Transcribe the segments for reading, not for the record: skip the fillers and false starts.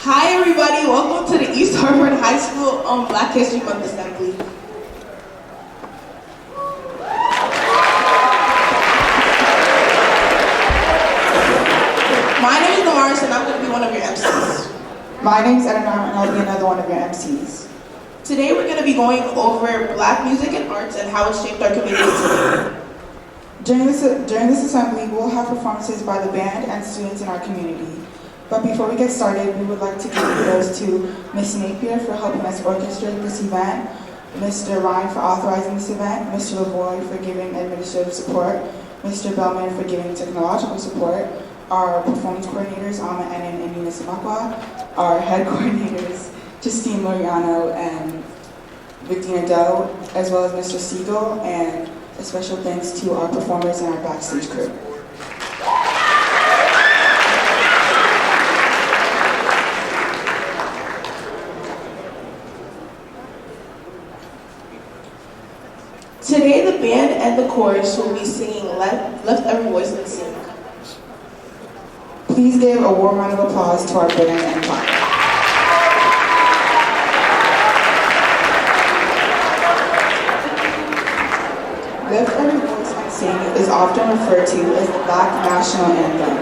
Hi everybody, welcome to the East Harvard High School Black History Month Assembly. My name is Damaris and I'm going to be one of your MCs. My name's Edinam and I'll be another one of your MCs. Today we're going to be going over Black music and arts and how it shaped our community today. During this assembly, we'll have performances by the band and students in our community. But before we get started, we would like to give kudos to Ms. Napier for helping us orchestrate this event, Mr. Ryan for authorizing this event, Mr. LaVoy for giving administrative support, Mr. Bellman for giving technological support, our performance coordinators, Ama Enin and Eunice Makwa, our head coordinators, Justine Loriano and Victina Doe, as well as Mr. Siegel, and a special thanks to our performers and our backstage crew. Today the band and the chorus will be singing Lift Every Voice and Sing. Please give a warm round of applause to our band and choir. Lift Every Voice and Sing is often referred to as the Black National Anthem.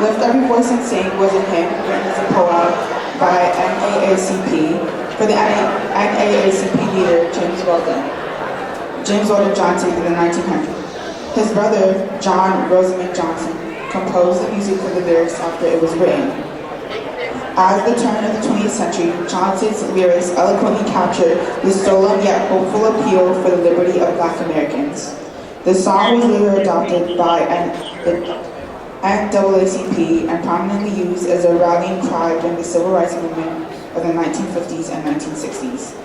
Lift Every Voice and Sing was a hymn written as a poem by NAACP for the NAACP leader James Weldon Johnson in the 1900s. His brother, John Rosamond Johnson, composed the music for the lyrics after it was written. As the turn of the 20th century, Johnson's lyrics eloquently captured the stolen yet hopeful appeal for the liberty of Black Americans. The song was later adopted by NAACP and prominently used as a rallying cry during the civil rights movement of the 1950s and 1960s.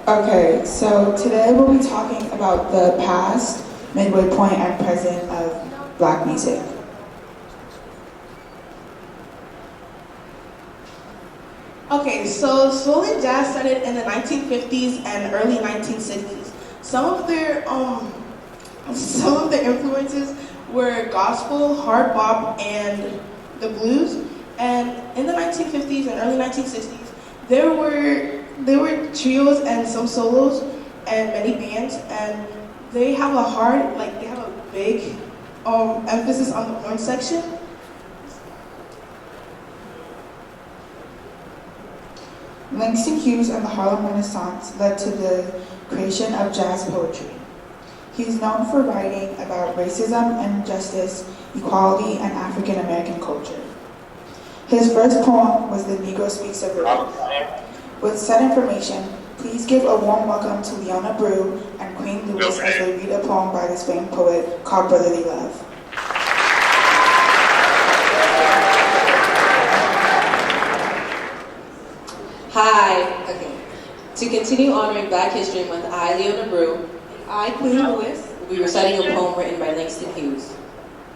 Okay, so today we'll be talking about the past, midway point, and present of Black music. Okay, so soul and jazz started in the 1950s and early 1960s. Some of their influences were gospel, hard bop, and the blues. And in the 1950s and early 1960s, there were trios and some solos and many bands, and they have a big emphasis on the horn section. Langston Hughes and the Harlem Renaissance led to the creation of jazz poetry. He is known for writing about racism, injustice, equality, and African American culture. His first poem was The Negro Speaks of Race. With said information, please give a warm welcome to Leona Brew and Queen Lewis as they read a poem by this famed poet called Brotherly Love. Hi. Okay. To continue honoring Black History Month, I, Leona Brew, I, Queen Lewis, will be reciting a poem written by Langston Hughes.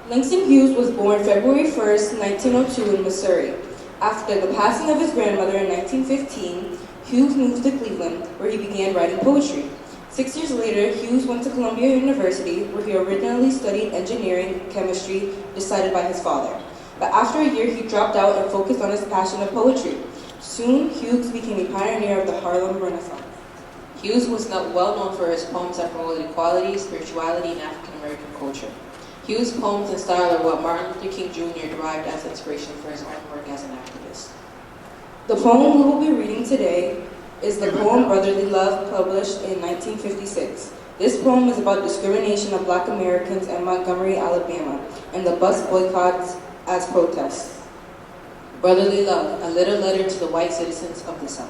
Langston Hughes was born February 1st, 1902 in Missouri. After the passing of his grandmother in 1915, Hughes moved to Cleveland, where he began writing poetry. 6 years later, Hughes went to Columbia University, where he originally studied engineering chemistry, decided by his father. But after a year, he dropped out and focused on his passion of poetry. Soon, Hughes became a pioneer of the Harlem Renaissance. Hughes was well known for his poems that promoted equality, spirituality, and African American culture. Hughes' poems and style are what Martin Luther King Jr. derived as inspiration for his own work as an activist. The poem we will be reading today is the poem Brotherly Love, published in 1956. This poem is about discrimination of Black Americans in Montgomery, Alabama, and the bus boycotts as protests. Brotherly Love, a little letter to the white citizens of the South.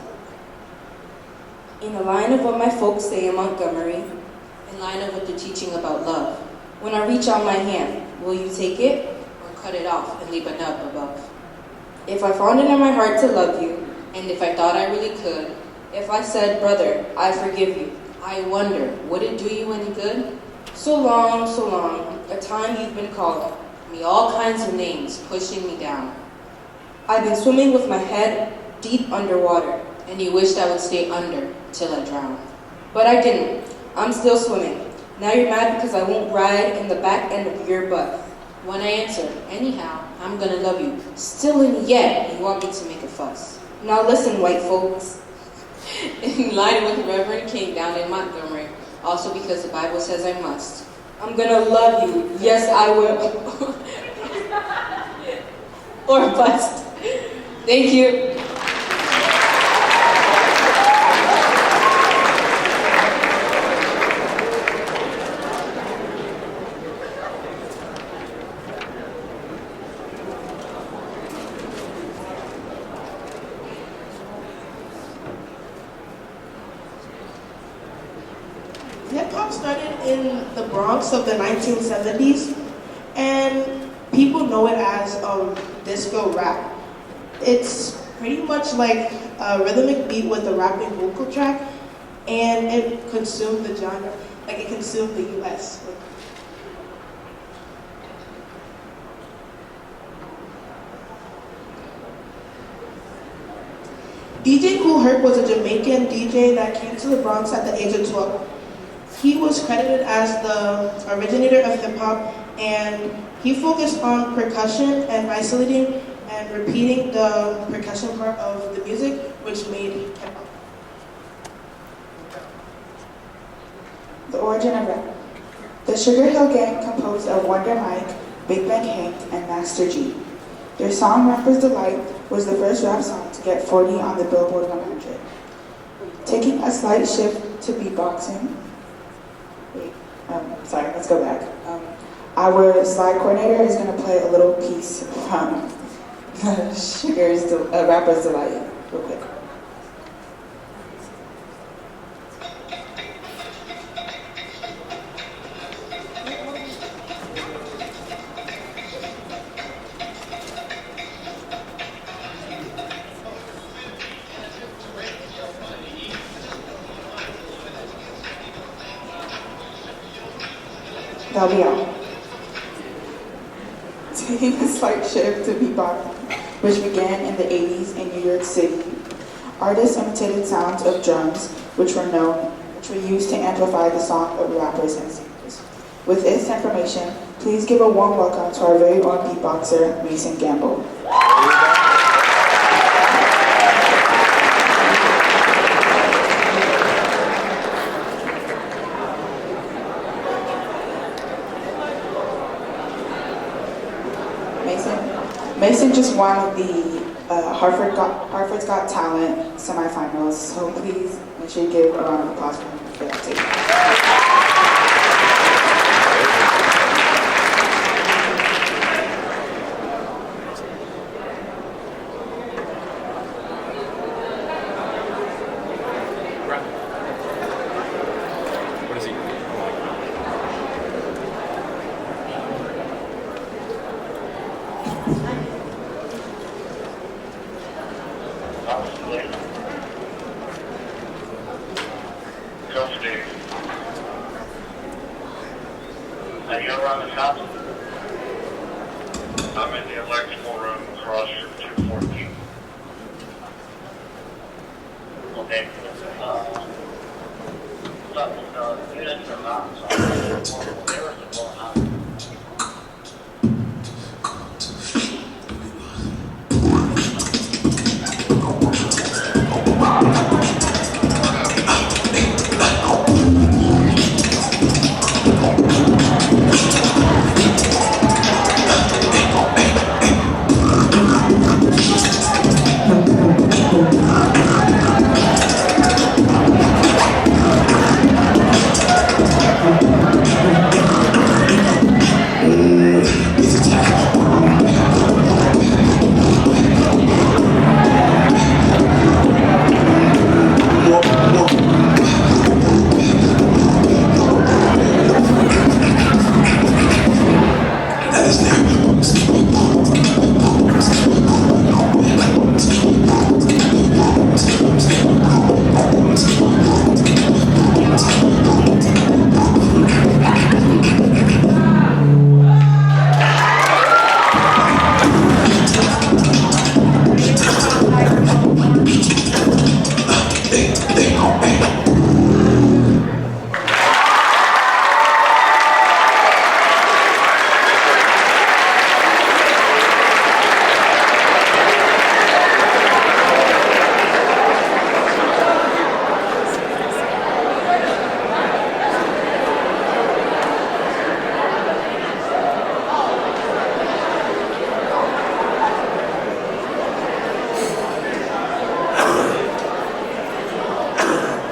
In a line of what my folks say in Montgomery, In line of with the teaching about love, when I reach out my hand, will you take it? or cut it off and leave a nub above. If I found it in my heart to love you, And if I thought I really could, if I said, brother, I forgive you. I wonder, would it do you any good? So long, a time you've been calling. Me all kinds of names pushing me down. I've been swimming with my head deep underwater, And you wished I would stay under till I drown. but I didn't. I'm still swimming. Now you're mad because I won't ride in the back end of your butt. When I answer, anyhow, I'm gonna love you. Still and yet, you want me to make a fuss. Now listen, white folks. In line with Reverend King down in Montgomery, also because the Bible says I must. I'm gonna love you. Yes, I will. Or bust. Thank you. Hip hop started in the Bronx of the 1970s, and people know it as disco rap. It's pretty much like a rhythmic beat with a rapping vocal track, and it consumed the genre, like it consumed the U.S. DJ Kool Herc was a Jamaican DJ that came to the Bronx at the age of 12. He was credited as the originator of hip hop, and he focused on percussion and isolating and repeating the percussion part of the music, which made hip hop. The origin of rap. The Sugar Hill Gang, composed of Wonder Mike, Big Bang Hank, and Master G. Their song Rapper's Delight was the first rap song to get 40 on the Billboard 100. Taking a slight shift to beatboxing. Sorry, let's go back. Our slide coordinator is going to play a little piece from Rapper's Delight real quick. That'll be all. Taking a slight shift to beatboxing, which began in the 80s in New York City. Artists imitated sounds of drums, which were used to amplify the song of rappers and singers. With this information, please give a warm welcome to our very own beatboxer, Mason Gamble. Mason just won the Hartford's Got Talent semifinals, so please make sure you give a round of applause for him for that too. What is he? you around the house? I'm in the electrical room across from 214. Okay. Units are not, so there is a going on.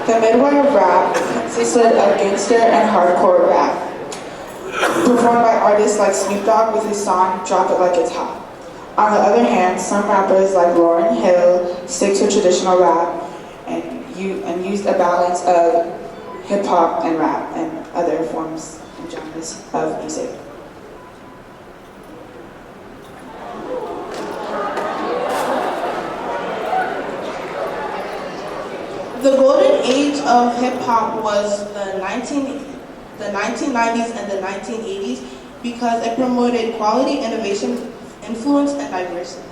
The midway of rap consisted of gangster and hardcore rap, performed by artists like Snoop Dogg with his song Drop It Like It's Hot. On the other hand, some rappers like Lauryn Hill stick to traditional rap and used a balance of hip-hop and rap and other forms and genres of music. The golden age of hip hop was the 1990s and the 1980s because it promoted quality, innovation, influence, and diversity.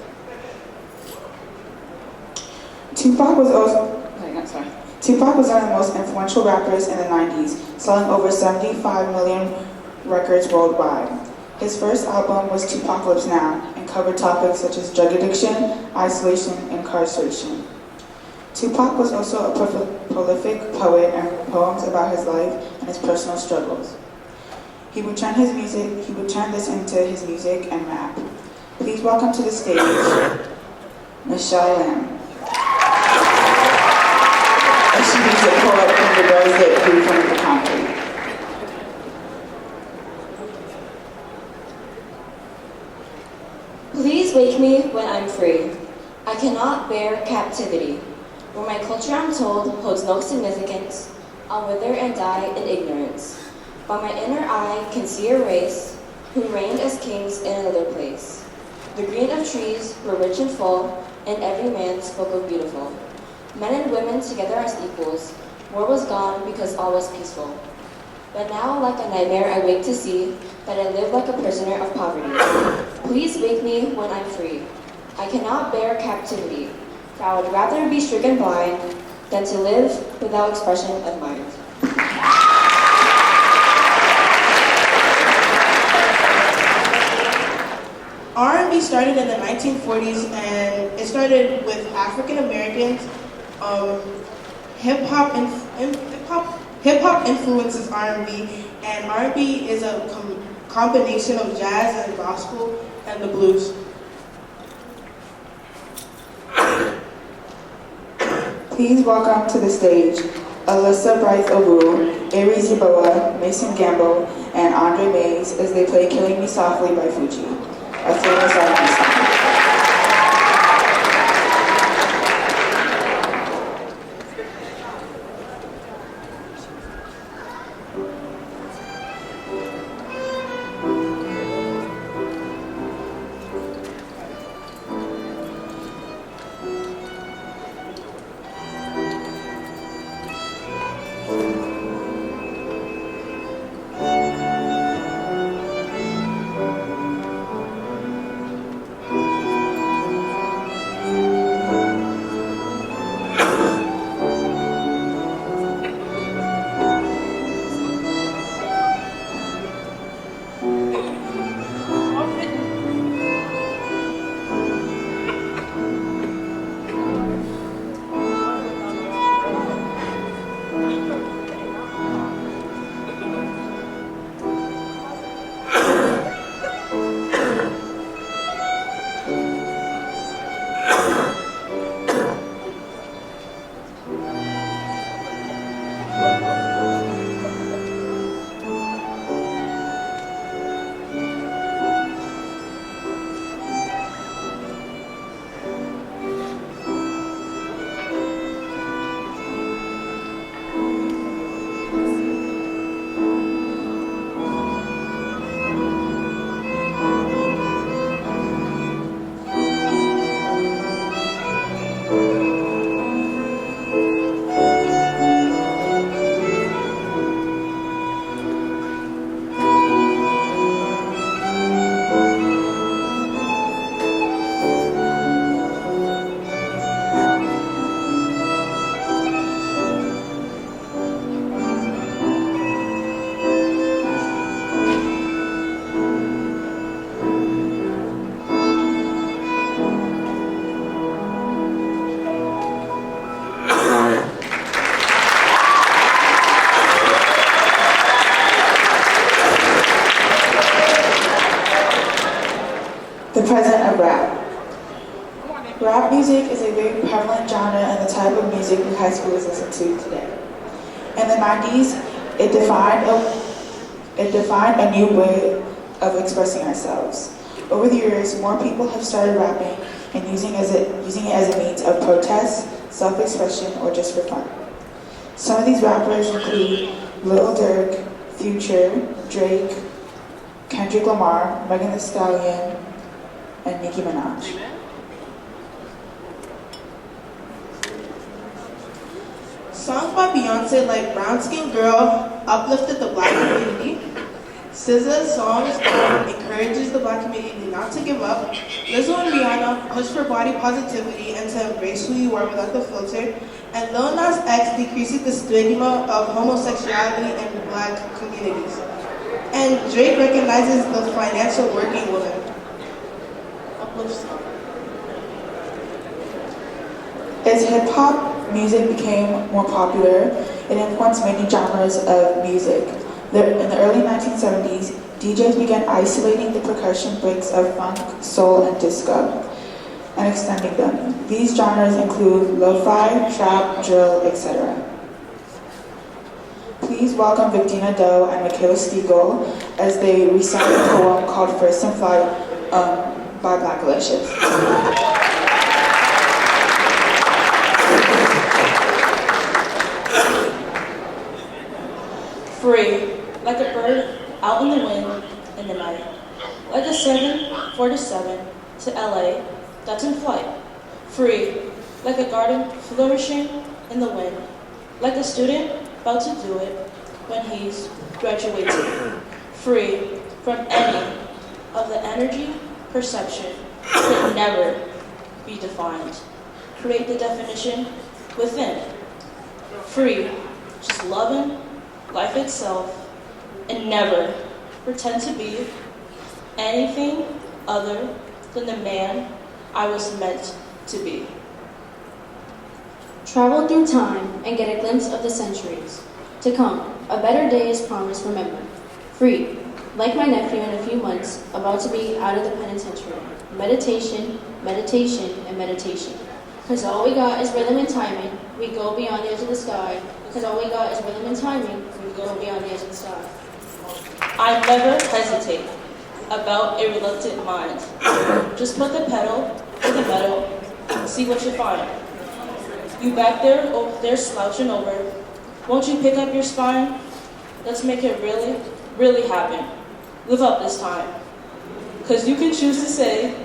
Tupac was one of the most influential rappers in the 90s, selling over 75 million records worldwide. His first album was Tupacalypse Now and covered topics such as drug addiction, isolation, and incarceration. Tupac was also a prolific poet and wrote poems about his life and his personal struggles. He would turn this into his music and rap. Please welcome to the stage, Michelle Lamb. And she is a poet from the birds that grew from the concrete. Please wake me when I'm free. I cannot bear captivity. Where my culture, I'm told, holds no significance, I'll wither and die in ignorance. But my inner eye can see a race who reigned as kings in another place. The green of trees were rich and full, and every man spoke of beautiful. Men and women together as equals. War was gone because all was peaceful. But now, like a nightmare, I wake to see that I live like a prisoner of poverty. Please wake me when I'm free. I cannot bear captivity. For I would rather be stricken blind than to live without expression of mind. R&B started in the 1940s, and it started with African Americans. Hip hop influences R&B, and R&B is a combination of jazz and gospel and the blues. Please welcome to the stage Alyssa Bryce Obu, Aries Yaboa, Mason Gamble, and Andre Mays as they play Killing Me Softly by Fuji, a famous R&B song. Rap music is a very prevalent genre and the type of music that high schoolers listen to today. In the 90s, it defined a new way of expressing ourselves. Over the years, more people have started rapping and using it as a means of protest, self-expression, or just for fun. Some of these rappers include Lil Durk, Future, Drake, Kendrick Lamar, Megan Thee Stallion, and Nicki Minaj. Songs by Beyonce like Brown Skin Girl uplifted the black community. SZA's songs encourages the black community not to give up. Lizzo and Rihanna push for body positivity and to embrace who you are without the filter. And Lil Nas X decreases the stigma of homosexuality in black communities. And Drake recognizes the financial working woman. Uplift song. As hip-hop music became more popular, it influenced many genres of music. In the early 1970s, DJs began isolating the percussion breaks of funk, soul, and disco, and extending them. These genres include lo-fi, trap, drill, etc. Please welcome Victina Doe and Michaela Stiegel as they recite a poem called First in Flight by Blackalicious. Free, like a bird out in the wind in the night. Like a 747 to LA that's in flight. Free, like a garden flourishing in the wind. Like a student about to do it when he's graduating. Free from any of the energy perception could never be defined. Create the definition within. Free, just loving life itself, and never pretend to be anything other than the man I was meant to be. Travel through time and get a glimpse of the centuries to come. A better day is promised, remember. Free, like my nephew in a few months, about to be out of the penitentiary. Meditation, meditation, and meditation. Because all we got is rhythm and timing, we go beyond the edge of the sky. Because all we got is rhythm and timing, we go beyond the edge of the sky. I never hesitate about a reluctant mind. Just put the pedal to the metal and see what you find. You back there slouching over. Won't you pick up your spine? Let's make it really, really happen. Live up this time. Because you can choose to say,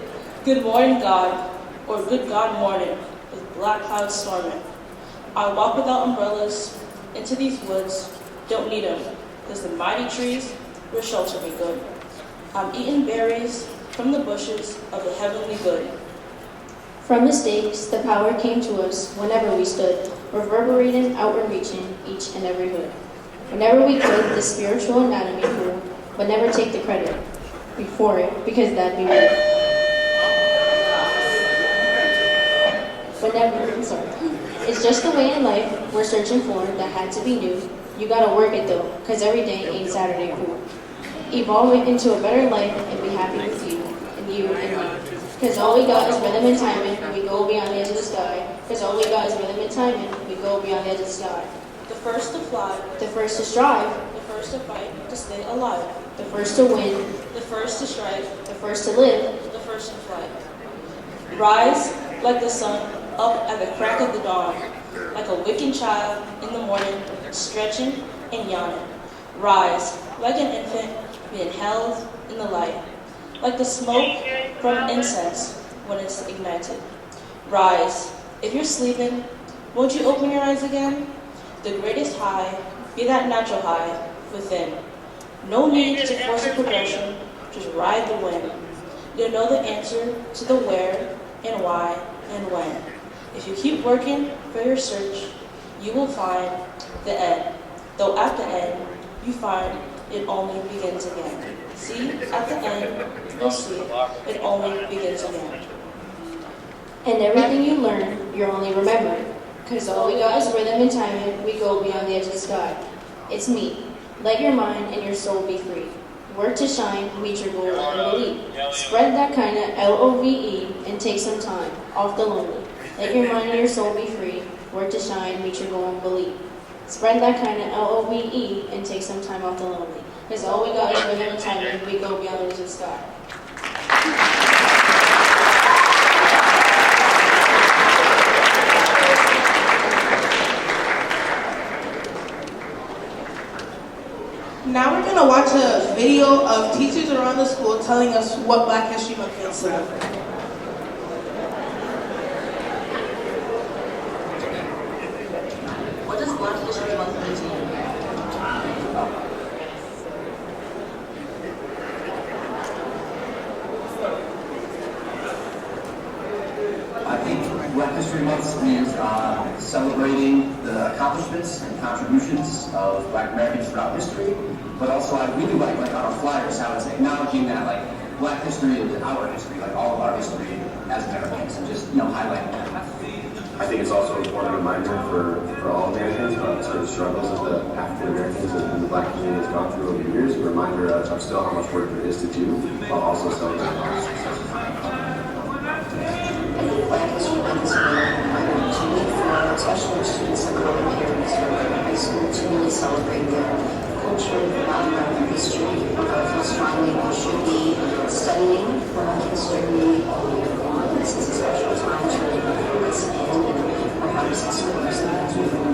good morning, God, or good God morning, with black clouds storming. I walk without umbrellas into these woods, don't need them, because the mighty trees will shelter me good. I'm eating berries from the bushes of the heavenly good. From mistakes, the power came to us whenever we stood, reverberating, outward reaching each and every hood. Whenever we could, the spiritual anatomy grew, but never take the credit before it, because that'd be rude. It's just the way in life we're searching for that had to be new. You gotta work it though, cause every day ain't Saturday cool. Evolve it into a better life and be happy with you and me. Cause all we got is rhythm and timing, and we go beyond the edge of the sky. Cause all we got is rhythm and timing, we go beyond the edge of the sky. The first to fly, The first to strive, the first to fight, to stay alive. the first to win, The first to strive, the first to live, the first to fly. Rise like the sun up at the crack of the dawn, like a waking child in the morning, stretching and yawning. Rise like an infant being held in the light, like the smoke from incense when it's ignited. Rise. If you're sleeping, won't you open your eyes again? The greatest high, be that natural high within. No need to force a progression, just ride the wind. You'll know the answer to the where and why and when. If you keep working for your search, you will find the end. Though at the end, you find it only begins again. See, at the end, you'll see it only begins again. and everything you learn, you're only remembering. Cause all we got is rhythm and timing, we go beyond the edge of the sky. It's me. Let your mind and your soul be free. Work to shine, meet your goal, and believe. Spread that kind of LOVE and take some time off the lonely. Let your mind and your soul be free. Work to shine, meet your goal, and believe. Spread that kind of LOVE and take some time off the lonely. Because all we got is rhythm and timing. We go beyond the reach of the sky. Now we're gonna watch a video of teachers around the school telling us what Black History Month means to them. What does Black History Month mean to you? I think Black History Month means celebrating the accomplishments and contributions of Black Americans throughout history, but also I really like on our flyers how it's acknowledging that like Black history is our history, like all of our history as Americans, and just highlighting that. I think it's also an important reminder for all Americans about sort of struggles that the African Americans and the Black community has gone through over the years. A reminder of still how much work there is to do, while also celebrating our successes. Black History Month is a really important to me for especially students that go in here in high school to really celebrate their culture, their American history. I feel strongly we should be studying Black history all year long. This is a special time to really focus in and perhaps explore some things we don't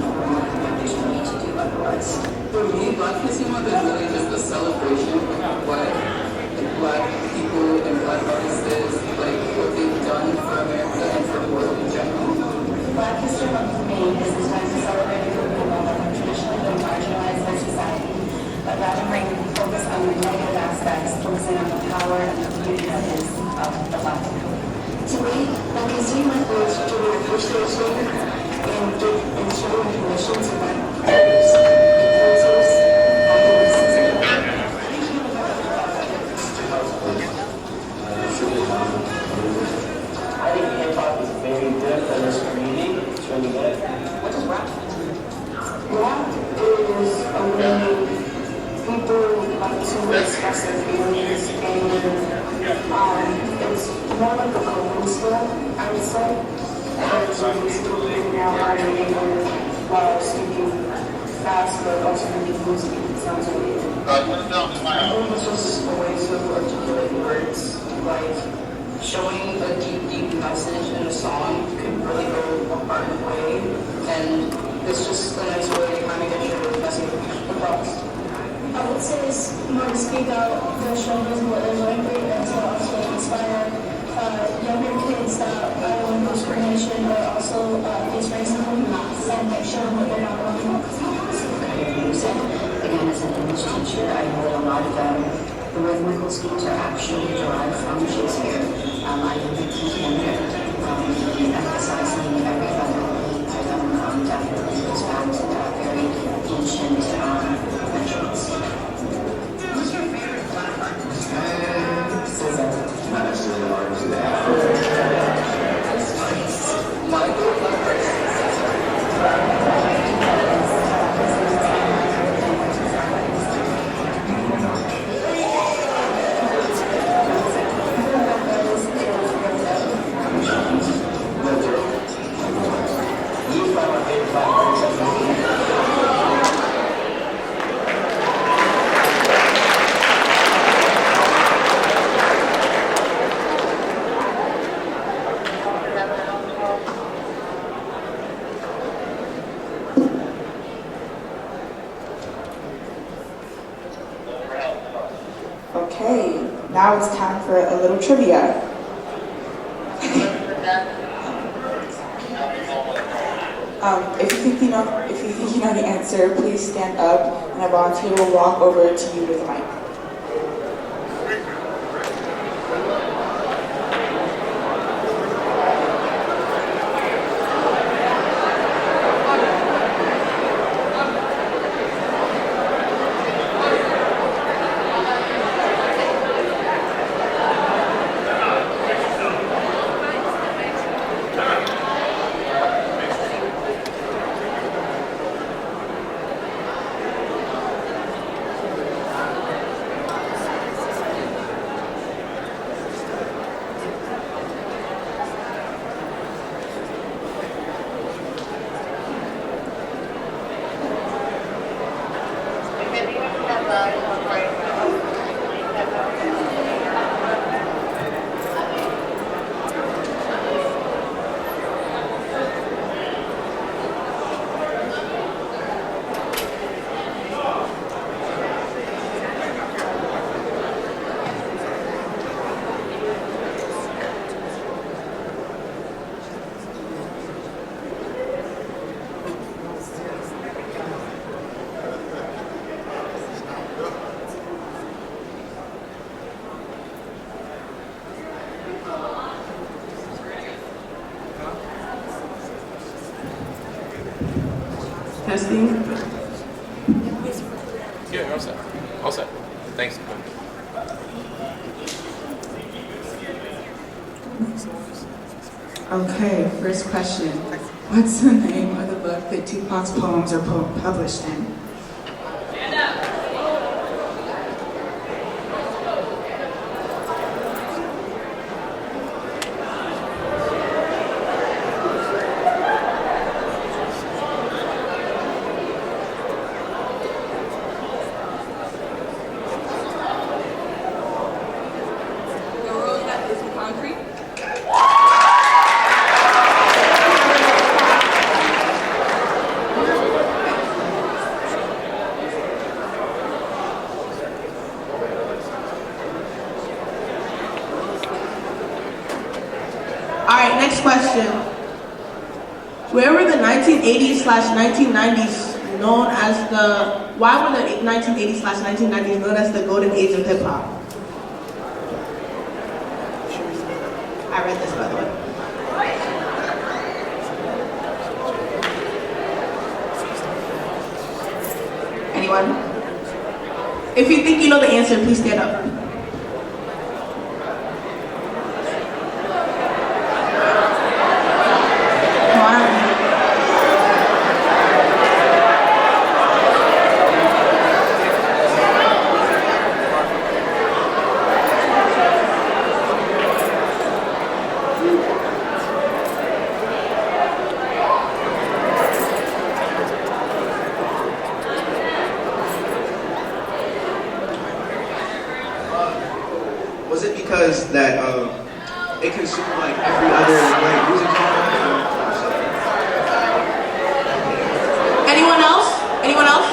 need to do otherwise. For me, Black History Month is really just a celebration of what Black people and Black artists, like what they've done for America and for the world in general. Black History Month for me is a time to celebrate a group of people that have traditionally been marginalized by society, but rather bring focus on the negative aspects, focusing on the power and the beauty that is of the Black community. To me, Black History Month is to be appreciation and showing permission to Black artists, influencers, I think hip hop is very good for this community. It's really good. What does rap mean? Rap is a way people like to express their feelings, and it's more like a coping skill, I would say. Whereas you basically figuring out how to maneuver while speaking fast, but also making music that sounds really good. I think it's just a way to articulate words, like showing a deep message in a song can really go a hard way, and it's just a nice way to kind of get your message across. I would say it's more to speak out the struggles of what they're going through and to also inspire younger kids that want discrimination but also face racism and like show them what they're not going through. Again, as an English teacher, I know that a lot of the rhythmical schemes are actually derived from Shakespeare. I think the key in emphasizing every other rhythm definitely goes back to that very ancient measurements. Who's your favorite Black artist? Not necessarily artists that. My favorite Black artist. Okay, now it's time for a little trivia. If you think you know the answer, please stand up, and a volunteer will walk over to you with a mic. Testing. Yeah, all set. All set. Thanks. Okay, first question. What's the name of the book that Tupac's poems are published in? The world that is concrete. All right, next question. Where were the 1980s/1990s known as the? Why were the 1980s/1990s known as the golden age of hip hop? I read this, by the way. Anyone? If you think you know the answer, please stand up. Was it because that it consumed like every other like music genre? Anyone else? Anyone else?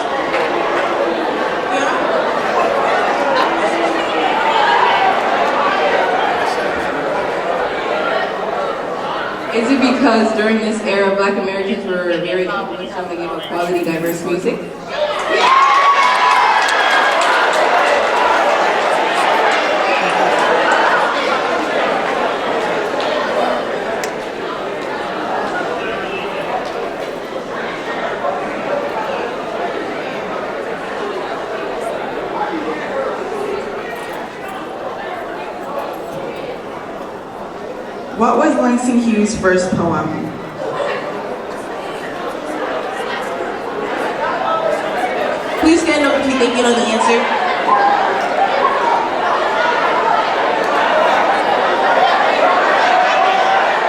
Is it because during this era, Black Americans were very influenced on the game of quality, diverse music? What was Langston Hughes' first poem? Please stand up if you think you know the answer.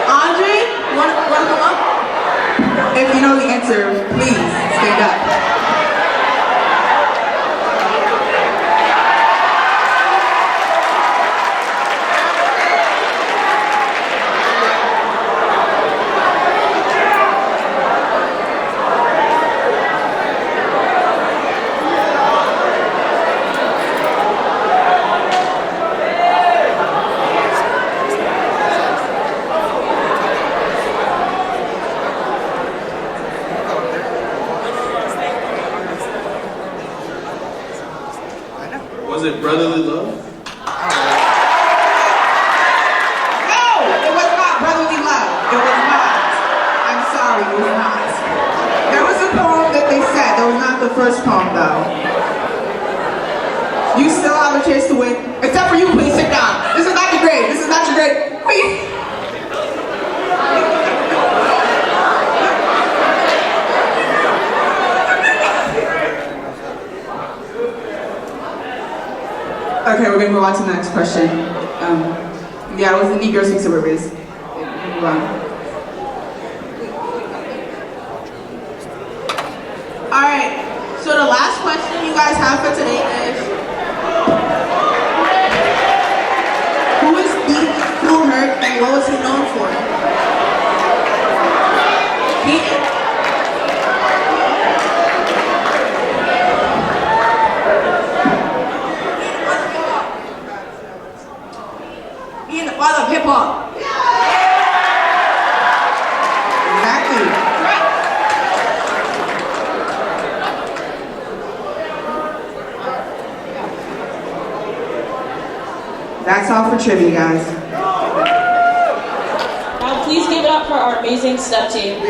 Andre, wanna come up? If you know the answer, please stand up. Was it Brotherly Love? No, it was not Brotherly Love. It was not. I'm sorry, it was not. There was a poem that they said. That was not the first poem, though. You still have a chance to win. Except for you, please sit down. This is not your grade. This is not your grade. Please. Okay, we're gonna move on to the next question. Yeah, it was the Negro Six Rivers. Move on. All right. So the last question you you guys have for today is who is Beat Cool Herc and what was he known for? Being the father of hip hop. Exactly. That's all for trivia, guys. Now please give it up for our amazing step team.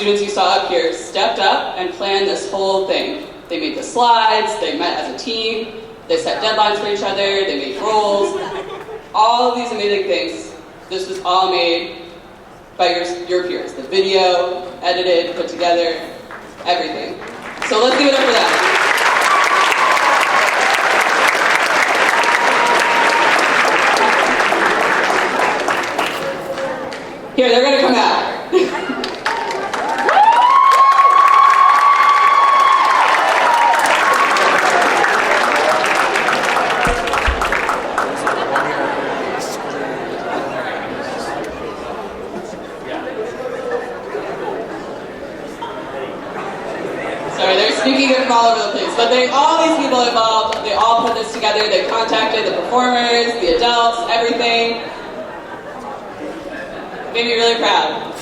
students you saw up here stepped up and planned this whole thing. They made the slides, they met as a team, they set deadlines for each other, they made roles, all of these amazing things. This was all made by your peers. The video, edited, put together, everything. So let's give it up for them. Here, they're gonna come out. Sorry, they're sneaking in from all over the place. But all these people involved, they all put this together. They contacted the performers, the adults, everything. Made me really proud.